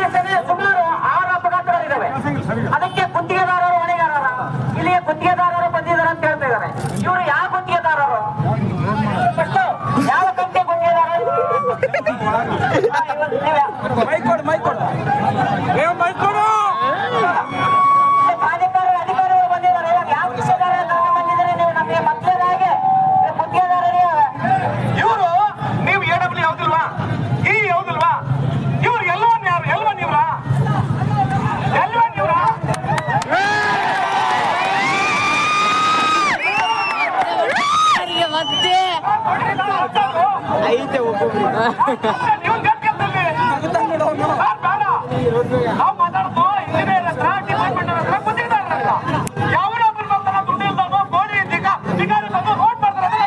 ದಿವಸನೇ ಸುಮಾರು 6 ಅಪಘಾತಗಳಿದ್ದಾವೆ. ಅದಕ್ಕೆ ಗುತ್ತಿಗೆದಾರರು ಹೊಣೆಗಾರರ. ಇಲ್ಲಿಗೆ ಗುತ್ತಿಗೆದಾರರು ಬಂದಿದ್ದಾರೆ ಅಂತ ಹೇಳ್ತಾ ಇದ್ದಾರೆ. ಇವರು ಯಾವ ಗುತ್ತಿಗೆದಾರರು? ಯಾವ ಕಂಪನಿ ಗುತ್ತಿಗೆದಾರರು? ಅಧಿಕಾರಿಗಳು ಬಂದಿದ್ದಾರೆ. ಯಾವ ಗುತ್ತಿಗೆದಾರ ಬಂದಿದ್ದಾರೆ? ನೀವು ನಮಗೆ ಮಕ್ಕಳಾಗೆ ಗುತ್ತಿಗೆದಾರರೇ ಇವರು. ನೀವು AW ಯಾವ್ದಿಲ್ವಾ? ಈ ಯಾವ್ದಿಲ್ವಾ? ಇವ್ರು ಎಲ್ಲವನ್ನ ಯಾರು? ಎಲ್ವನ್ ಇವ್ರ? ಎಲ್ವನ್ ಇವ್ರ? ಮತ್ತೆ ಐತೆ ಒಬ್ಬೊಬ್ರು ನಾವು ಮಾತಾಡ್ತು ಇಂಜಿನಿಯರ್ ಹತ್ರ, ಡಿಪಾರ್ಟ್ಮೆಂಟ್ ಹತ್ರ, ಗುತ್ತಿಗೆದಾರರ ಹತ್ರ. ಯಾವನೊಬ್ಬರು ಬರ್ತಾರ ದುಡ್ಡು ಇಲ್ದಾನೋ ಗೋಡಿ ಅಧಿಕಾರಿ ಬಂದು ರೋಡ್ ಮಾಡ್ತಾರೆ.